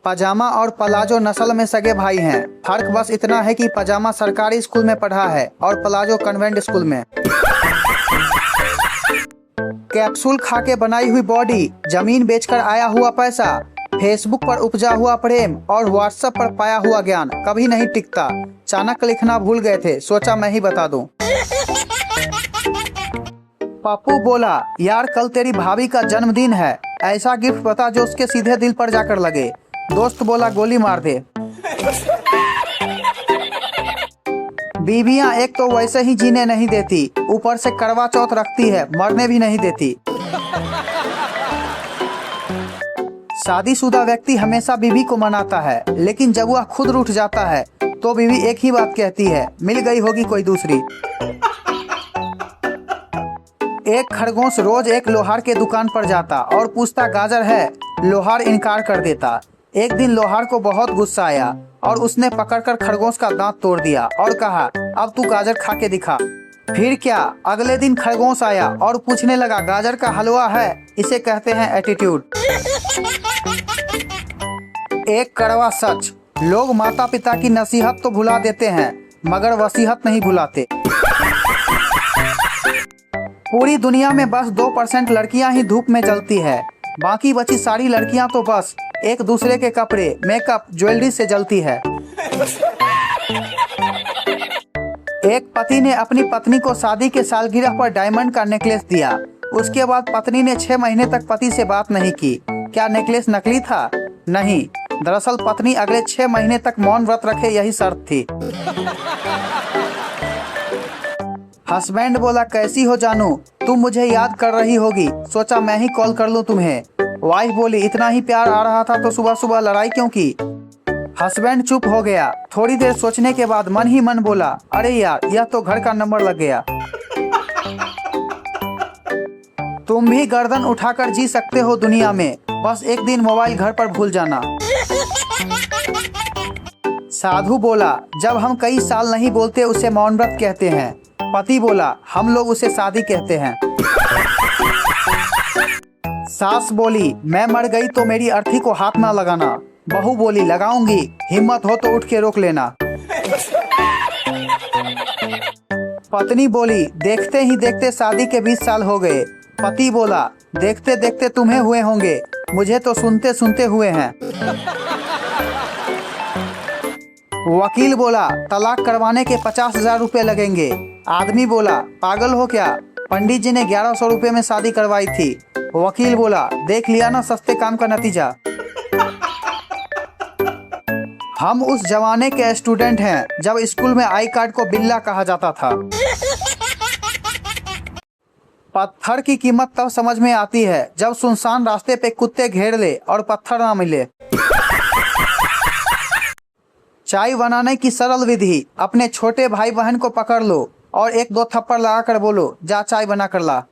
पजामा और पलाजो नस्ल में सगे भाई हैं। फर्क बस इतना है कि पजामा सरकारी स्कूल में पढ़ा है और पलाजो कन्वेंट स्कूल में। कैप्सूल खा के बनाई हुई बॉडी, जमीन बेचकर आया हुआ पैसा, फेसबुक पर उपजा हुआ प्रेम और व्हाट्सएप पर पाया हुआ ज्ञान कभी नहीं टिकता। चाणक्य लिखना भूल गए थे, सोचा मैं ही बता दूं। पप्पू बोला, यार कल तेरी भाभी का जन्मदिन है, ऐसा गिफ्ट बता जो उसके सीधे दिल पर जाकर लगे। दोस्त बोला, गोली मार दे। बीवियां एक तो वैसे ही जीने नहीं देती, ऊपर से करवा चौथ रखती है, मरने भी नहीं देती। शादीशुदा व्यक्ति हमेशा बीवी को मनाता है, लेकिन जब वह खुद रूठ जाता है तो बीवी एक ही बात कहती है, मिल गई होगी कोई दूसरी। एक खरगोश रोज एक लोहार के दुकान पर जाता और पूछता, गाजर है? लोहार इनकार कर देता। एक दिन लोहार को बहुत गुस्सा आया और उसने पकड़कर खरगोश का दांत तोड़ दिया और कहा, अब तू गाजर खा के दिखा। फिर क्या, अगले दिन खरगोश आया और पूछने लगा, गाजर का हलवा है? इसे कहते हैं एटीट्यूड। एक कड़वा सच, लोग माता पिता की नसीहत तो भुला देते हैं मगर वसीयत नहीं भुलाते। पूरी दुनिया में बस 2% लड़कियां ही धूप में जलती है, बाकी बची सारी लड़कियां तो बस एक दूसरे के कपड़े, मेकअप, ज्वेलरी से जलती है। एक पति ने अपनी पत्नी को शादी के सालगिरह पर डायमंड का नेकलेस दिया। उसके बाद पत्नी ने 6 महीने तक पति से बात नहीं की। क्या नेकलेस नकली था? नहीं, दरअसल पत्नी अगले 6 महीने तक मौन व्रत रखे, यही शर्त थी। हस्बैंड बोला, कैसी हो जानू, तुम मुझे याद कर रही होगी, सोचा मैं ही कॉल कर लूं तुम्हें। वाइफ बोली, इतना ही प्यार आ रहा था तो सुबह सुबह लड़ाई क्यों की? हस्बैंड चुप हो गया। थोड़ी देर सोचने के बाद मन ही मन बोला, अरे यार यह तो घर का नंबर लग गया। तुम भी गर्दन उठाकर जी सकते हो दुनिया में, बस एक दिन मोबाइल घर पर भूल जाना। साधु बोला, जब हम कई साल नहीं बोलते उसे मौन व्रत कहते हैं। पति बोला, हम लोग उसे शादी कहते हैं। सास बोली, मैं मर गई तो मेरी अर्थी को हाथ ना लगाना। बहू बोली, लगाऊंगी, हिम्मत हो तो उठ के रोक लेना। पत्नी बोली, देखते ही देखते शादी के 20 साल हो गए। पति बोला, देखते देखते तुम्हें हुए होंगे, मुझे तो सुनते सुनते हुए हैं। वकील बोला, तलाक करवाने के 50,000 रुपए लगेंगे। आदमी बोला, पागल हो क्या, पंडित जी ने 1100 रुपए में शादी करवाई थी। वकील बोला, देख लिया ना सस्ते काम का नतीजा। हम उस जमाने के स्टूडेंट हैं जब स्कूल में आई कार्ड को बिल्ला कहा जाता था। पत्थर की कीमत तब समझ में आती है जब सुनसान रास्ते पे कुत्ते घेर ले और पत्थर ना मिले। चाय बनाने की सरल विधि, अपने छोटे भाई बहन को पकड़ लो और 1-2 थप्पड़ लगाकर बोलो, जा चाय बना कर ला।